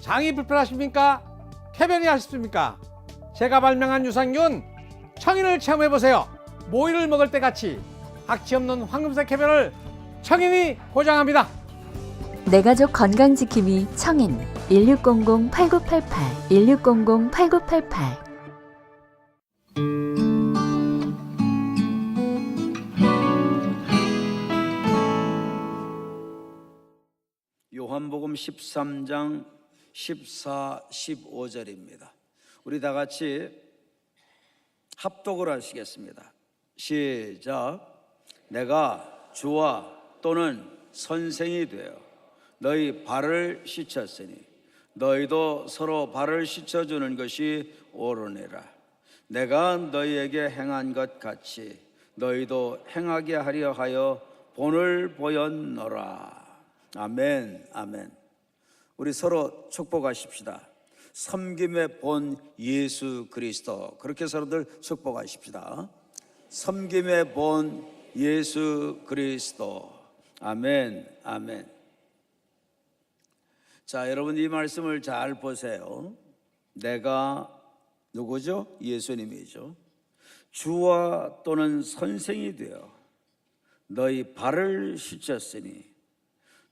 장이 불편하십니까? 쾌변이 하십니까? 제가 발명한 유산균 청인을 체험해보세요. 모이를 먹을 때 같이 악취 없는 황금색 쾌변을 청인이 보장합니다. 내 가족 건강지킴이 청인 1600-8988 1600-8988. 요한복음 13장 14, 15절입니다. 우리 다 같이 합독을 하시겠습니다. 시작. 내가 주와 또는 선생이 되어 너희 발을 씻혔으니 너희도 서로 발을 씻어주는 것이 옳으니라. 내가 너희에게 행한 것 같이 너희도 행하게 하려 하여 본을 보였노라. 아멘, 아멘. 우리 서로 축복하십시다. 섬김의 본 예수 그리스도, 그렇게 서로들 축복하십시다. 섬김의 본 예수 그리스도. 아멘, 아멘. 자, 여러분 이 말씀을 잘 보세요. 내가 누구죠? 예수님이죠. 주와 또는 선생이 되어 너희 발을 씻었으니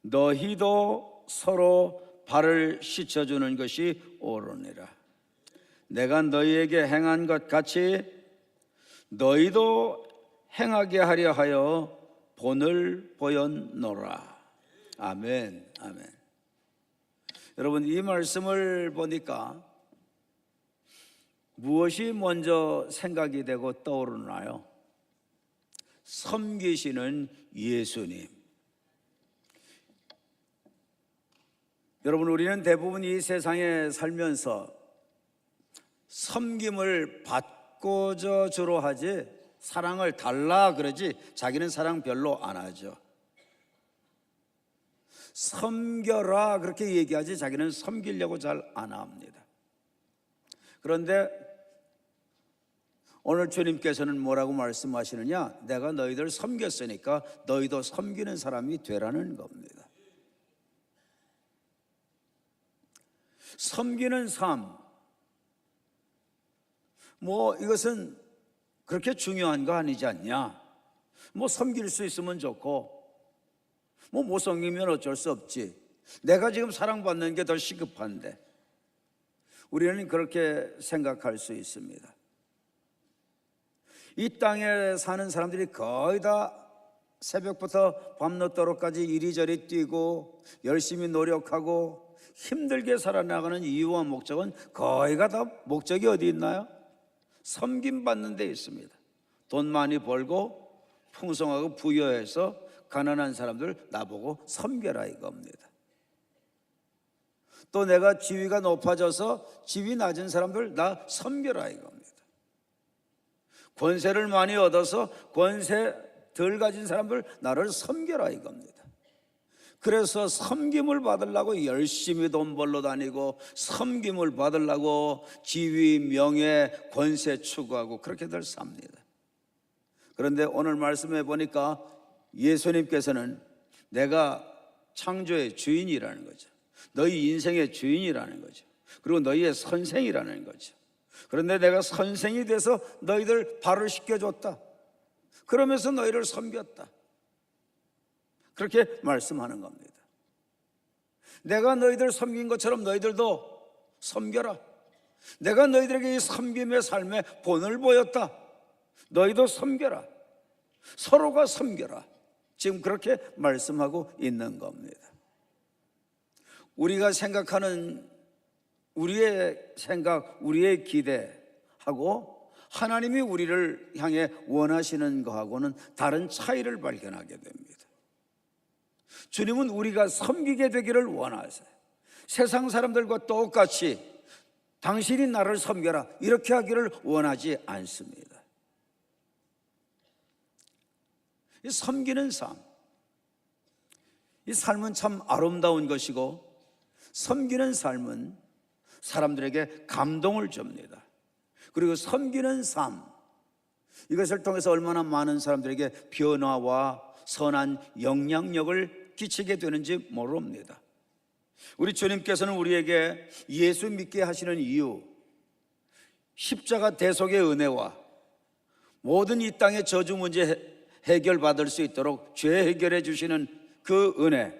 너희도 서로 발을 씻어주는 것이 옳으니라. 내가 너희에게 행한 것 같이 너희도 행하게 하려 하여 본을 보였노라. 아멘, 아멘. 여러분 이 말씀을 보니까 무엇이 먼저 생각이 되고 떠오르나요? 섬기시는 예수님. 여러분 우리는 대부분 이 세상에 살면서 섬김을 받고자 주로 하지 사랑을 달라 그러지 자기는 사랑 별로 안 하죠. 섬겨라 그렇게 얘기하지 자기는 섬기려고 잘 안 합니다. 그런데 오늘 주님께서는 뭐라고 말씀하시느냐? 내가 너희들 섬겼으니까 너희도 섬기는 사람이 되라는 겁니다. 섬기는 삶, 이것은 그렇게 중요한 거 아니지 않냐? 섬길 수 있으면 좋고 못 섬기면 어쩔 수 없지. 내가 지금 사랑받는 게 더 시급한데 우리는 그렇게 생각할 수 있습니다. 이 땅에 사는 사람들이 거의 다 새벽부터 밤늦도록까지 이리저리 뛰고 열심히 노력하고 힘들게 살아나가는 이유와 목적은 거의가 다 목적이 어디 있나요? 섬김받는 데 있습니다. 돈 많이 벌고 풍성하고 부여해서 가난한 사람들 나보고 섬겨라 이겁니다. 또 내가 지위가 높아져서 지위 낮은 사람들 나 섬겨라 이겁니다. 권세를 많이 얻어서 권세 덜 가진 사람들 나를 섬겨라 이겁니다. 그래서 섬김을 받으려고 열심히 돈 벌러 다니고 섬김을 받으려고 지위, 명예, 권세 추구하고 그렇게들 삽니다. 그런데 오늘 말씀해 보니까 예수님께서는 내가 창조의 주인이라는 거죠. 너희 인생의 주인이라는 거죠. 그리고 너희의 선생이라는 거죠. 그런데 내가 선생이 돼서 너희들 발을 씻겨줬다. 그러면서 너희를 섬겼다. 그렇게 말씀하는 겁니다. 내가 너희들 섬긴 것처럼 너희들도 섬겨라. 내가 너희들에게 이 섬김의 삶의 본을 보였다. 너희도 섬겨라. 서로가 섬겨라. 지금 그렇게 말씀하고 있는 겁니다. 우리가 생각하는 우리의 생각, 우리의 기대하고 하나님이 우리를 향해 원하시는 것하고는 다른 차이를 발견하게 됩니다. 주님은 우리가 섬기게 되기를 원하세요. 세상 사람들과 똑같이 당신이 나를 섬겨라 이렇게 하기를 원하지 않습니다. 이 섬기는 삶, 이 삶은 참 아름다운 것이고 섬기는 삶은 사람들에게 감동을 줍니다. 그리고 섬기는 삶, 이것을 통해서 얼마나 많은 사람들에게 변화와 선한 영향력을 끼치게 되는지 모릅니다. 우리 주님께서는 우리에게 예수 믿게 하시는 이유, 십자가 대속의 은혜와 모든 이 땅의 저주 문제 해결받을 수 있도록 죄 해결해 주시는 그 은혜,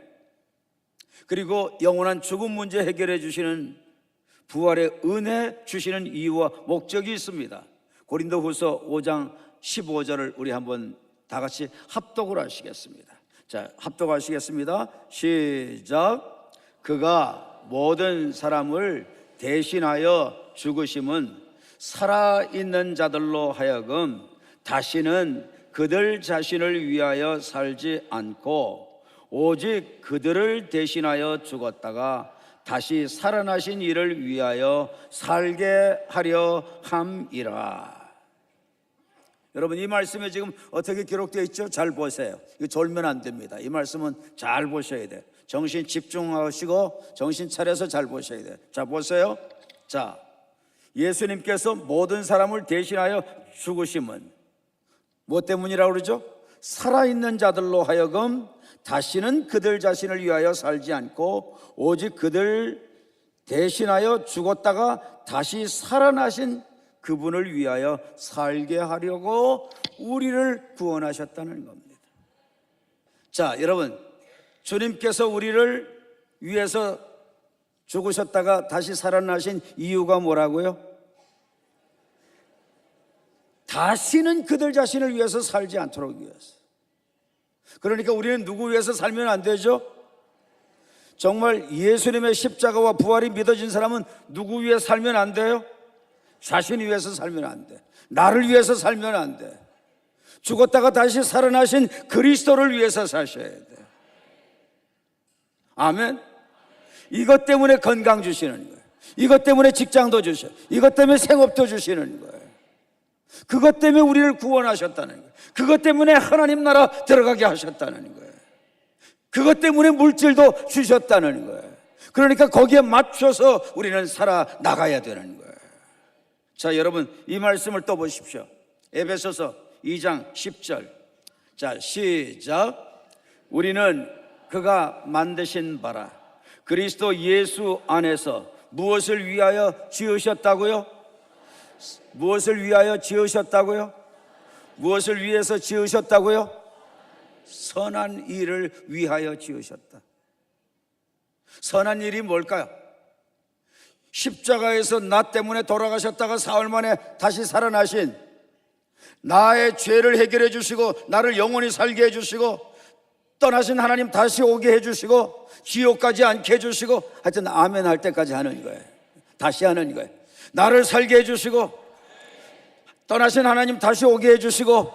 그리고 영원한 죽음 문제 해결해 주시는 부활의 은혜 주시는 이유와 목적이 있습니다. 고린도후서 5장 15절을 우리 한번 다 같이 합독을 하시겠습니다. 자, 합독하시겠습니다. 시작. 그가 모든 사람을 대신하여 죽으심은 살아있는 자들로 하여금 다시는 그들 자신을 위하여 살지 않고 오직 그들을 대신하여 죽었다가 다시 살아나신 이를 위하여 살게 하려 함이라. 여러분, 이 말씀에 지금 어떻게 기록되어 있죠? 잘 보세요. 이거 졸면 안 됩니다. 이 말씀은 잘 보셔야 돼요. 정신 집중하시고 정신 차려서 잘 보셔야 돼요. 자, 보세요. 자, 예수님께서 모든 사람을 대신하여 죽으심은 뭐 때문이라고 그러죠? 살아있는 자들로 하여금 다시는 그들 자신을 위하여 살지 않고 오직 그들 대신하여 죽었다가 다시 살아나신 그분을 위하여 살게 하려고 우리를 구원하셨다는 겁니다. 자, 여러분, 주님께서 우리를 위해서 죽으셨다가 다시 살아나신 이유가 뭐라고요? 다시는 그들 자신을 위해서 살지 않도록 위해서. 그러니까 우리는 누구 위해서 살면 안 되죠? 정말 예수님의 십자가와 부활이 믿어진 사람은 누구 위해 살면 안 돼요? 자신 위해서 살면 안 돼. 나를 위해서 살면 안 돼. 죽었다가 다시 살아나신 그리스도를 위해서 사셔야 돼. 아멘. 이것 때문에 건강 주시는 거예요. 이것 때문에 직장도 주셔. 이것 때문에 생업도 주시는 거예요. 그것 때문에 우리를 구원하셨다는 거예요. 그것 때문에 하나님 나라 들어가게 하셨다는 거예요. 그것 때문에 물질도 주셨다는 거예요. 그러니까 거기에 맞춰서 우리는 살아나가야 되는 거예요. 자, 여러분, 이 말씀을 또 보십시오. 에베소서 2장 10절. 자, 시작. 우리는 그가 만드신 바라 그리스도 예수 안에서 무엇을 위하여 지으셨다고요? 무엇을 위하여 지으셨다고요? 무엇을 위해서 지으셨다고요? 선한 일을 위하여 지으셨다. 선한 일이 뭘까요? 십자가에서 나 때문에 돌아가셨다가 사흘 만에 다시 살아나신, 나의 죄를 해결해 주시고 나를 영원히 살게 해 주시고 떠나신 하나님 다시 오게 해 주시고 지옥 가지 않게 해 주시고, 하여튼 아멘 할 때까지 하는 거예요. 다시 하는 거예요. 나를 살게 해 주시고 떠나신 하나님 다시 오게 해 주시고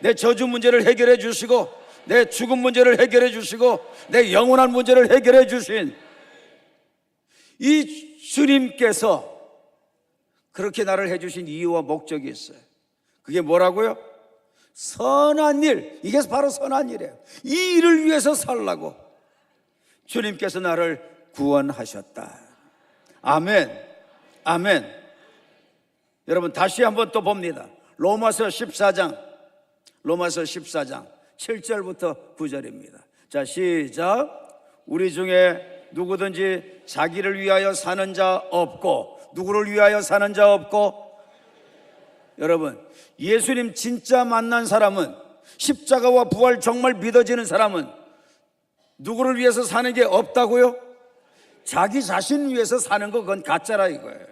내 저주 문제를 해결해 주시고 내 죽음 문제를 해결해 주시고 내 영원한 문제를 해결해 주신 이 주님께서 그렇게 나를 해주신 이유와 목적이 있어요. 그게 뭐라고요? 선한 일. 이게 바로 선한 일이에요. 이 일을 위해서 살라고 주님께서 나를 구원하셨다. 아멘. 아멘. 여러분, 다시 한번 또 봅니다. 로마서 14장 7절부터 9절입니다. 자, 시작. 우리 중에 누구든지 자기를 위하여 사는 자 없고, 누구를 위하여 사는 자 없고. 여러분, 예수님 진짜 만난 사람은, 십자가와 부활 정말 믿어지는 사람은 누구를 위해서 사는 게 없다고요? 자기 자신 위해서 사는 거, 그건 가짜라 이거예요.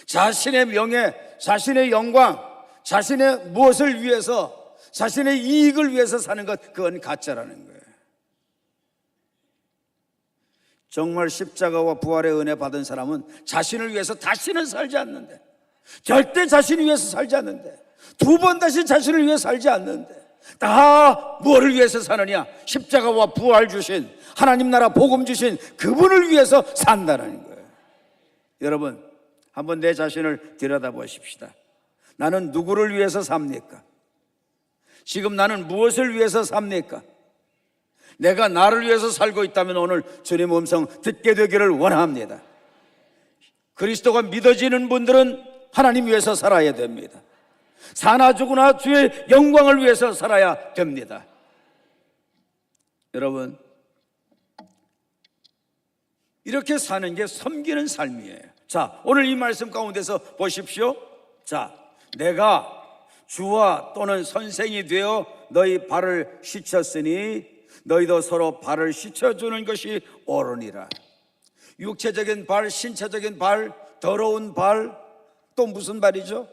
자신의 명예, 자신의 영광, 자신의 무엇을 위해서, 자신의 이익을 위해서 사는 것, 그건 가짜라는 거예요. 정말 십자가와 부활의 은혜 받은 사람은 자신을 위해서 다시는 살지 않는데, 절대 자신을 위해서 살지 않는데, 두 번 다시 자신을 위해 살지 않는데, 다 뭐를 위해서 사느냐? 십자가와 부활 주신, 하나님 나라 복음 주신 그분을 위해서 산다는 거예요. 여러분, 한번 내 자신을 들여다보십시다. 나는 누구를 위해서 삽니까? 지금 나는 무엇을 위해서 삽니까? 내가 나를 위해서 살고 있다면 오늘 주님 음성 듣게 되기를 원합니다. 그리스도가 믿어지는 분들은 하나님 위해서 살아야 됩니다. 사나 죽으나 주의 영광을 위해서 살아야 됩니다. 여러분, 이렇게 사는 게 섬기는 삶이에요. 자, 오늘 이 말씀 가운데서 보십시오. 자, 내가 주와 또는 선생이 되어 너희 발을 씻혔으니 너희도 서로 발을 씻혀주는 것이 옳으니라. 육체적인 발, 신체적인 발, 더러운 발, 또 무슨 발이죠?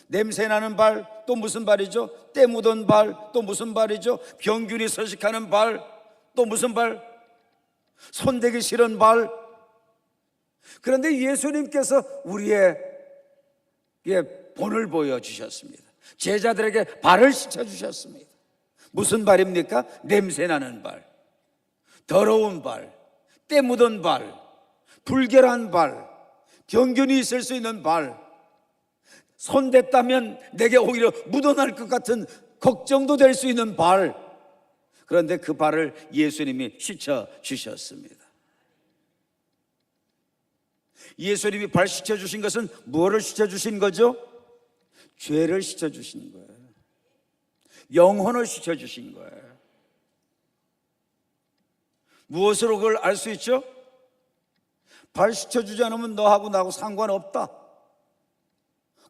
냄새나는 발, 또 무슨 발이죠? 때 묻은 발, 또 무슨 발이죠? 병균이 서식하는 발, 또 무슨 발? 손대기 싫은 발. 그런데 예수님께서 우리의 본을 보여주셨습니다. 제자들에게 발을 씻어주셨습니다. 무슨 발입니까? 냄새나는 발, 더러운 발, 때 묻은 발, 불결한 발, 병균이 있을 수 있는 발, 손댔다면 내게 오히려 묻어날 것 같은 걱정도 될 수 있는 발. 그런데 그 발을 예수님이 씻어주셨습니다. 예수님이 발 씻어주신 것은 무엇을 씻어주신 거죠? 죄를 씻어주신 거예요. 영혼을 씻어주신 거예요. 무엇으로 그걸 알 수 있죠? 발 씻어주지 않으면 너하고 나하고 상관없다,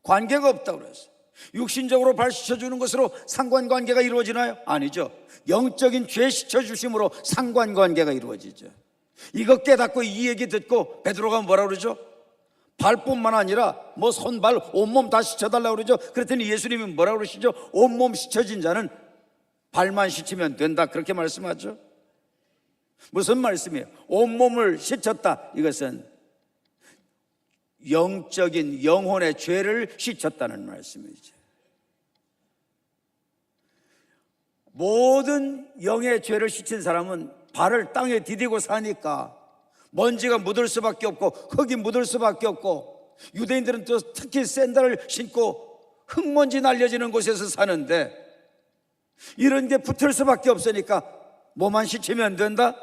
관계가 없다 그랬어요. 육신적으로 발 씻어주는 것으로 상관관계가 이루어지나요? 아니죠. 영적인 죄 씻어주심으로 상관관계가 이루어지죠. 이거 깨닫고 이 얘기 듣고 베드로가 뭐라 그러죠? 발뿐만 아니라 뭐 손발 온몸 다 씻어달라고 그러죠. 그랬더니 예수님이 뭐라 그러시죠? 온몸 씻어진 자는 발만 씻으면 된다, 그렇게 말씀하죠. 무슨 말씀이에요? 온몸을 씻었다, 이것은 영적인 영혼의 죄를 씻었다는 말씀이죠. 모든 영의 죄를 씻은 사람은 발을 땅에 디디고 사니까 먼지가 묻을 수밖에 없고 흙이 묻을 수밖에 없고, 유대인들은 또 특히 샌들을 신고 흙먼지 날려지는 곳에서 사는데 이런 게 붙을 수밖에 없으니까 뭐만 씻으면 된다?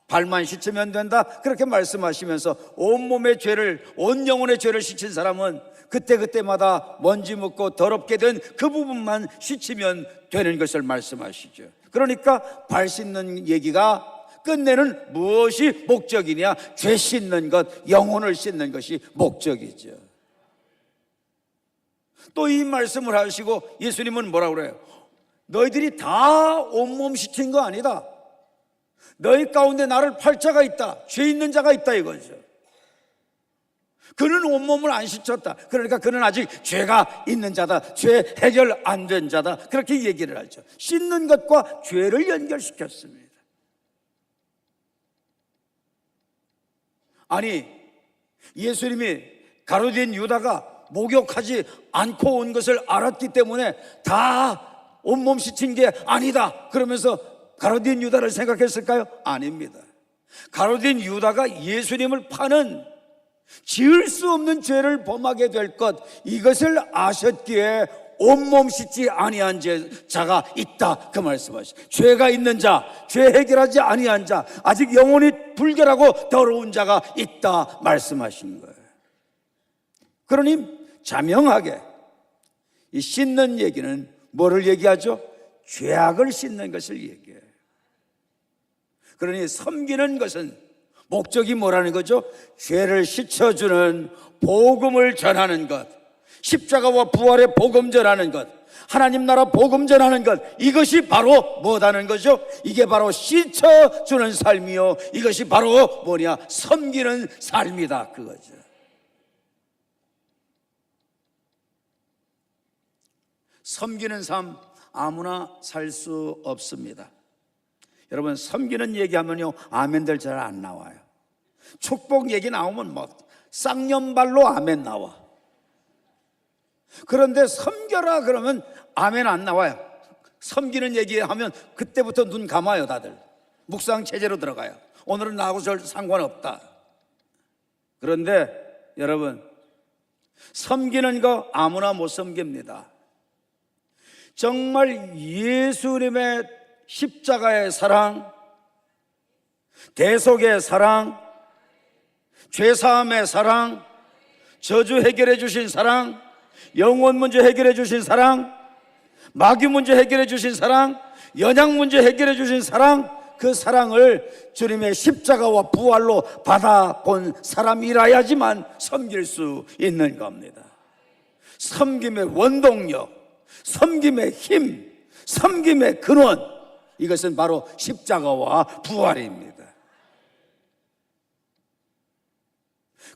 발만 씻으면 된다, 그렇게 말씀하시면서 온몸의 죄를, 온 영혼의 죄를 씻은 사람은 그때그때마다 먼지 묻고 더럽게 된 그 부분만 씻으면 되는 것을 말씀하시죠. 그러니까 발 씻는 얘기가 끝내는 무엇이 목적이냐? 죄 씻는 것, 영혼을 씻는 것이 목적이죠. 또 이 말씀을 하시고 예수님은 뭐라고 그래요? 너희들이 다 온몸 씻은 거 아니다. 너희 가운데 나를 팔 자가 있다, 죄 있는 자가 있다, 이거죠. 그는 온몸을 안 씻었다. 그러니까 그는 아직 죄가 있는 자다, 죄 해결 안 된 자다, 그렇게 얘기를 하죠. 씻는 것과 죄를 연결시켰습니다. 아니, 예수님이 가룟 유다가 목욕하지 않고 온 것을 알았기 때문에 다 온몸 씻은 게 아니다 그러면서 가룟 유다를 생각했을까요? 아닙니다. 가룟 유다가 예수님을 파는 지을 수 없는 죄를 범하게 될 것, 이것을 아셨기에 온몸 씻지 아니한 자가 있다, 그 말씀하시죠. 죄가 있는 자, 죄 해결하지 아니한 자, 아직 영혼이 불결하고 더러운 자가 있다 말씀하신 거예요. 그러니 자명하게 이 씻는 얘기는 뭐를 얘기하죠? 죄악을 씻는 것을 얘기해요. 그러니 섬기는 것은 목적이 뭐라는 거죠? 죄를 씻어주는 복음을 전하는 것, 십자가와 부활의 복음 전하는 것, 하나님 나라 복음 전하는 것, 이것이 바로 뭐다는 거죠? 이게 바로 씻어주는 삶이요, 이것이 바로 뭐냐? 섬기는 삶이다, 그거죠. 섬기는 삶 아무나 살 수 없습니다. 여러분, 섬기는 얘기하면요 아멘들 잘 안 나와요. 축복 얘기 나오면 뭐 쌍년발로 아멘 나와. 그런데 섬겨라 그러면 아멘 안 나와요. 섬기는 얘기하면 그때부터 눈 감아요. 다들 묵상 체제로 들어가요. 오늘은 나하고 절 상관없다. 그런데 여러분, 섬기는 거 아무나 못 섬깁니다. 정말 예수님의 십자가의 사랑, 대속의 사랑, 죄사함의 사랑, 저주 해결해 주신 사랑, 영혼 문제 해결해 주신 사랑, 마귀 문제 해결해 주신 사랑, 연약 문제 해결해 주신 사랑, 그 사랑을 주님의 십자가와 부활로 받아본 사람이라야지만 섬길 수 있는 겁니다. 섬김의 원동력, 섬김의 힘, 섬김의 근원, 이것은 바로 십자가와 부활입니다.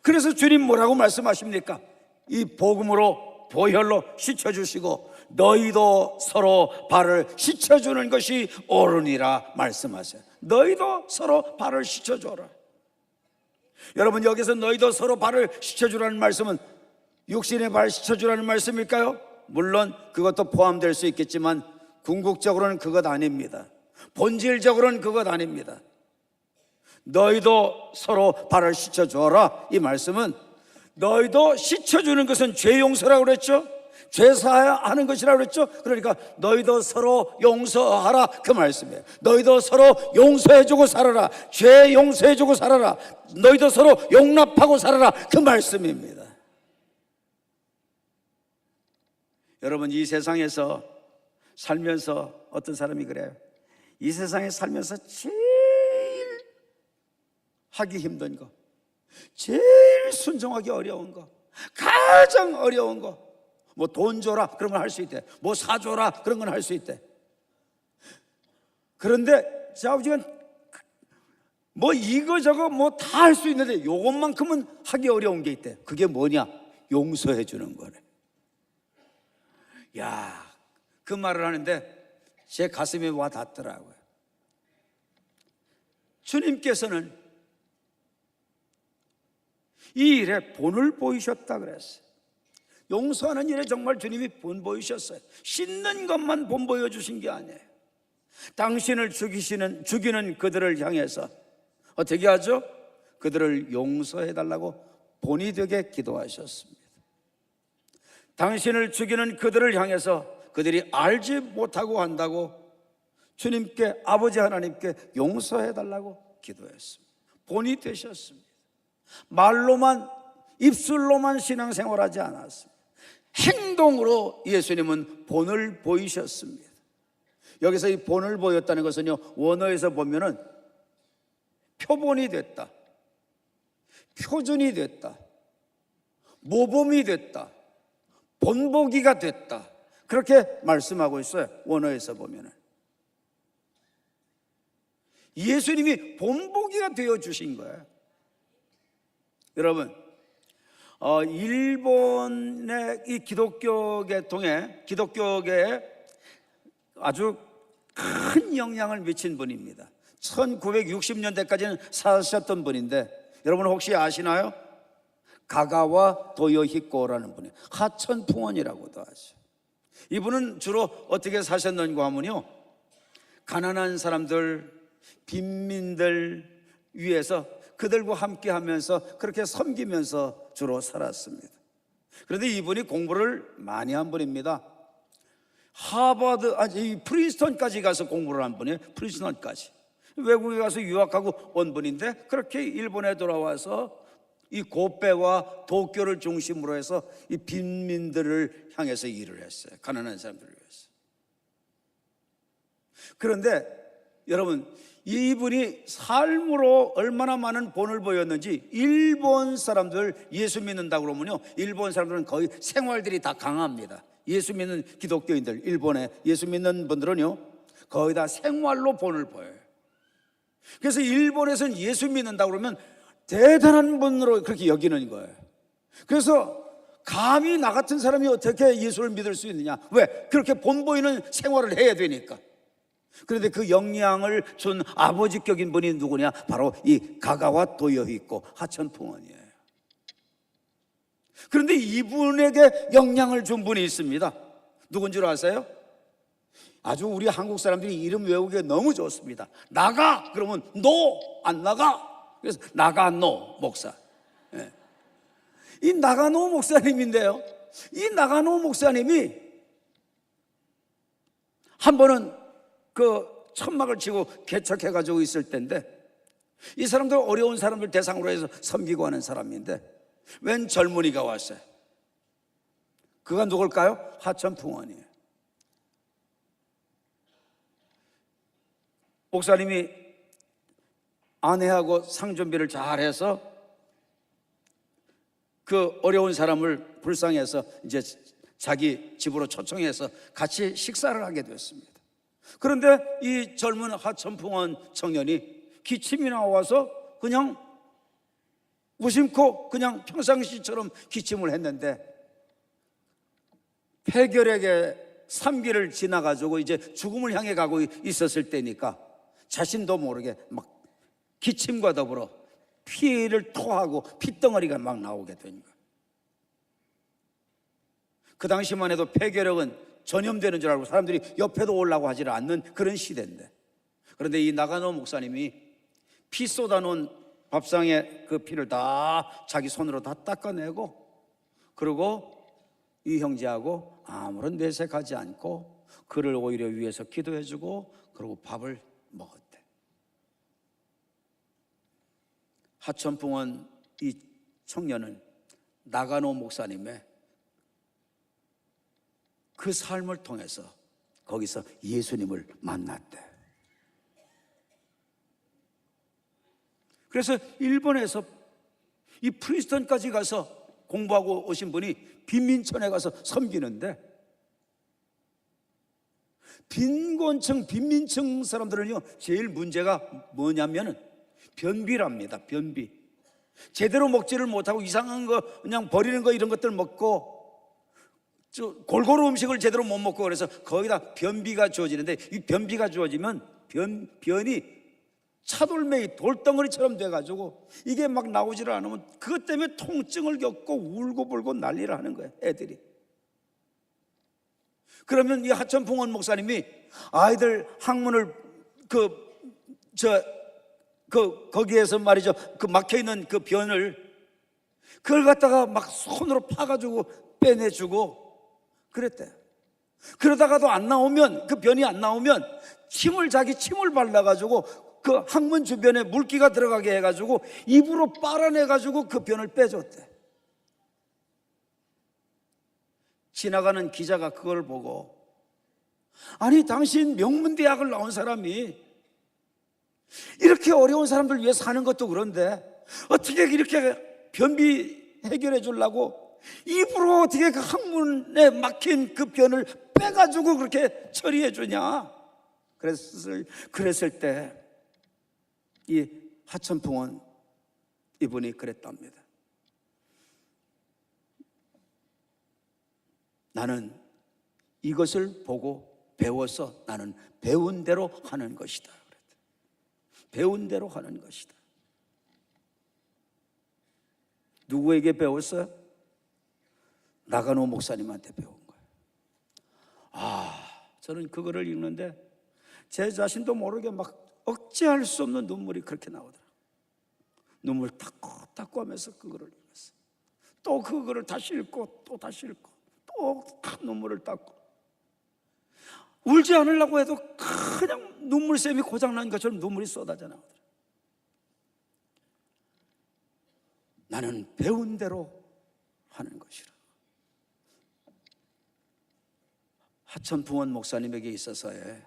그래서 주님 뭐라고 말씀하십니까? 이 복음으로 보혈로 씻어주시고 너희도 서로 발을 씻어주는 것이 옳으니라 말씀하세요. 너희도 서로 발을 씻어줘라. 여러분, 여기서 너희도 서로 발을 씻어주라는 말씀은 육신의 발 씻어주라는 말씀일까요? 물론 그것도 포함될 수 있겠지만 궁극적으로는 그것 아닙니다. 본질적으로는 그것 아닙니다. 너희도 서로 발을 씻어줘라, 이 말씀은 너희도 씻어주는 것은 죄 용서라고 그랬죠. 죄 사하는 것이라고 그랬죠. 그러니까 너희도 서로 용서하라, 그 말씀이에요. 너희도 서로 용서해주고 살아라, 죄 용서해주고 살아라, 너희도 서로 용납하고 살아라, 그 말씀입니다. 여러분, 이 세상에서 살면서 어떤 사람이 그래요? 이 세상에 살면서 제일 하기 힘든 거, 제일 순종하기 어려운 거, 가장 어려운 거, 뭐 돈 줘라 그런 건 할 수 있대, 뭐 사줘라 그런 건 할 수 있대. 그런데 아버지가 뭐 이거저거 뭐 다 할 수 있는데 요것만큼은 하기 어려운 게 있대. 그게 뭐냐? 용서해 주는 거래. 야, 그 말을 하는데 제 가슴에 와 닿더라고요. 주님께서는 이 일에 본을 보이셨다 그랬어요. 용서하는 일에 정말 주님이 본 보이셨어요. 씻는 것만 본 보여주신 게 아니에요. 당신을 죽이는 그들을 향해서 어떻게 하죠? 그들을 용서해달라고 본이 되게 기도하셨습니다. 당신을 죽이는 그들을 향해서 그들이 알지 못하고 한다고 주님께, 아버지 하나님께 용서해달라고 기도했습니다. 본이 되셨습니다. 말로만, 입술로만 신앙생활하지 않았습니다. 행동으로 예수님은 본을 보이셨습니다. 여기서 이 본을 보였다는 것은요, 원어에서 보면은 표본이 됐다, 표준이 됐다, 모범이 됐다, 본보기가 됐다, 그렇게 말씀하고 있어요. 원어에서 보면은 예수님이 본보기가 되어 주신 거예요. 여러분, 일본의 이 기독교계에 아주 큰 영향을 미친 분입니다. 1960년대까지는 사셨던 분인데 여러분 혹시 아시나요? 가가와 도요히코라는 분이에요. 하천풍원이라고도 하죠. 이분은 주로 어떻게 사셨는가 하면요, 가난한 사람들, 빈민들 위해서 그들과 함께 하면서 그렇게 섬기면서 주로 살았습니다. 그런데 이분이 공부를 많이 한 분입니다. 프린스턴까지 가서 공부를 한 분이에요. 프린스턴까지. 외국에 가서 유학하고 온 분인데 그렇게 일본에 돌아와서 이 고베와 도쿄를 중심으로 해서 이 빈민들을 향해서 일을 했어요. 가난한 사람들을 위해서. 그런데 여러분, 이분이 삶으로 얼마나 많은 본을 보였는지, 일본 사람들 예수 믿는다고 그러면요, 일본 사람들은 거의 생활들이 다 강합니다. 예수 믿는 기독교인들, 일본에 예수 믿는 분들은요 거의 다 생활로 본을 보여요. 그래서 일본에서는 예수 믿는다고 그러면 대단한 분으로 그렇게 여기는 거예요. 그래서 감히 나 같은 사람이 어떻게 예수를 믿을 수 있느냐? 왜? 그렇게 본 보이는 생활을 해야 되니까. 그런데 그 영향을 준 아버지격인 분이 누구냐? 바로 이 가가와 도요히코, 하천풍원이에요. 그런데 이분에게 영향을 준 분이 있습니다. 누군 줄 아세요? 아주 우리 한국 사람들이 이름 외우기가 너무 좋습니다. 나가! 그러면 노! 안 나가! 그래서 나가노 목사. 예. 이 나가노 목사님인데요, 이 나가노 목사님이 한 번은 그 천막을 치고 개척해가지고 있을 때인데, 이 사람들 어려운 사람들 대상으로 해서 섬기고 하는 사람인데 웬 젊은이가 왔어요. 그가 누굴까요? 하천풍원이에요. 목사님이 아내하고 상준비를 잘해서 그 어려운 사람을 불쌍해서 이제 자기 집으로 초청해서 같이 식사를 하게 됐습니다. 그런데 이 젊은 하천풍원 청년이 기침이 나와서 그냥 무심코 그냥 평상시처럼 기침을 했는데 폐결핵의 3기를 지나가지고 이제 죽음을 향해 가고 있었을 때니까 자신도 모르게 막 기침과 더불어 피를 토하고 핏덩어리가 막 나오게 된 거예요. 그 당시만 해도 폐결핵은 전염되는 줄 알고 사람들이 옆에도 오려고 하지 않는 그런 시대인데, 그런데 이 나가노 목사님이 피 쏟아놓은 밥상에 그 피를 다 자기 손으로 다 닦아내고, 그리고 이 형제하고 아무런 내색하지 않고 그를 오히려 위해서 기도해주고 그리고 밥을 먹었대. 하천풍원 이 청년은 나가노 목사님의 그 삶을 통해서 거기서 예수님을 만났대. 그래서 일본에서 이 프린스턴까지 가서 공부하고 오신 분이 빈민촌에 가서 섬기는데, 빈곤층, 빈민층 사람들은요 제일 문제가 뭐냐면은 변비랍니다. 변비. 제대로 먹지를 못하고 이상한 거 그냥 버리는 거 이런 것들 먹고 골고루 음식을 제대로 못 먹고, 그래서 거기다 변비가 주어지는데, 이 변비가 주어지면 변이 차돌매이 돌덩어리처럼 돼가지고 이게 막 나오지를 않으면 그것 때문에 통증을 겪고 울고불고 난리를 하는 거예요, 애들이. 그러면 이 하천풍원 목사님이 아이들 학문을 거기에서 말이죠, 그 막혀있는 그 변을 그걸 갖다가 막 손으로 파가지고 빼내주고 그랬대. 그러다가도 안 나오면, 그 변이 안 나오면 자기 침을 발라가지고 그 항문 주변에 물기가 들어가게 해가지고 입으로 빨아내가지고 그 변을 빼줬대. 지나가는 기자가 그걸 보고, 아니 당신 명문대학을 나온 사람이 이렇게 어려운 사람들 위해 사는 것도 그런데 어떻게 이렇게 변비 해결해 주려고 입으로 어떻게 그 항문에 막힌 그 변을 빼가지고 그렇게 처리해 주냐. 그랬을 때 이 하천풍원 이분이 그랬답니다. 나는 이것을 보고 배워서 나는 배운 대로 하는 것이다. 배운 대로 하는 것이다. 누구에게 배웠어요? 나가노 목사님한테 배운 거예요. 저는 그거를 읽는데 제 자신도 모르게 막 억제할 수 없는 눈물이 그렇게 나오더라고요. 눈물 닦고 하면서 그거를 읽었어요. 또 그거를 다시 읽고 또 다시 읽고 또 눈물을 닦고, 울지 않으려고 해도 그냥 눈물샘이 고장난 것처럼 눈물이 쏟아져 나오더라고요. 나는 배운 대로 하는 것이라. 하천풍원 목사님에게 있어서의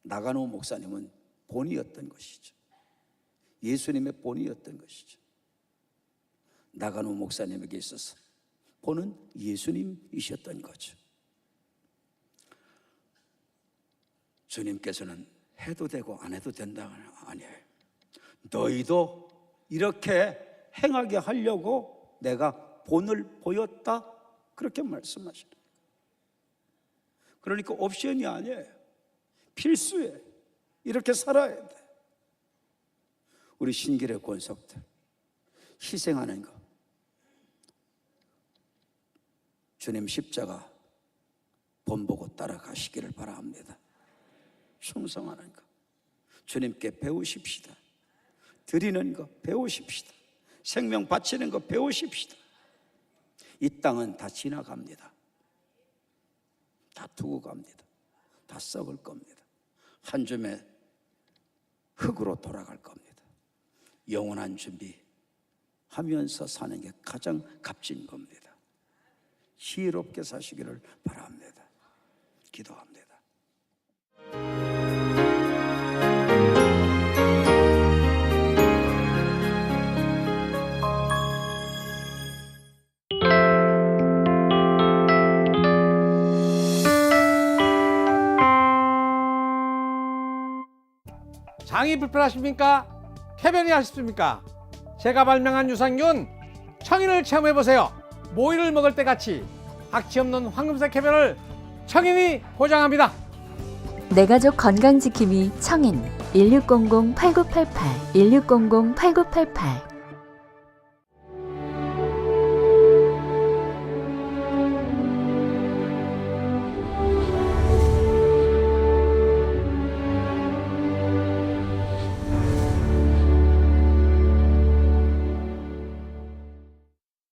나가노 목사님은 본이었던 것이죠. 예수님의 본이었던 것이죠. 나가노 목사님에게 있어서 본은 예수님이셨던 거죠. 주님께서는 해도 되고 안 해도 된다는 아니에요. 너희도 이렇게 행하게 하려고 내가 본을 보였다, 그렇게 말씀하시는 거예요. 그러니까 옵션이 아니에요. 필수예요. 이렇게 살아야 돼. 우리 신길의 권속들 희생하는 거, 주님 십자가 본보고 따라가시기를 바랍니다. 충성하는 거 주님께 배우십시다. 드리는 거 배우십시다. 생명 바치는 거 배우십시다. 이 땅은 다 지나갑니다. 다 두고 갑니다. 다 썩을 겁니다. 한 줌의 흙으로 돌아갈 겁니다. 영원한 준비하면서 사는 게 가장 값진 겁니다. 지혜롭게 사시기를 바랍니다. 기도합니다. 장이 불편하십니까? 쾌변이 아쉽습니까? 제가 발명한 유산균 청인을 체험해보세요. 모이를 먹을 때 같이 악취 없는 황금색 쾌변을 청인이 보장합니다. 내 가족 건강지킴이 청인 1600-8988 1600-8988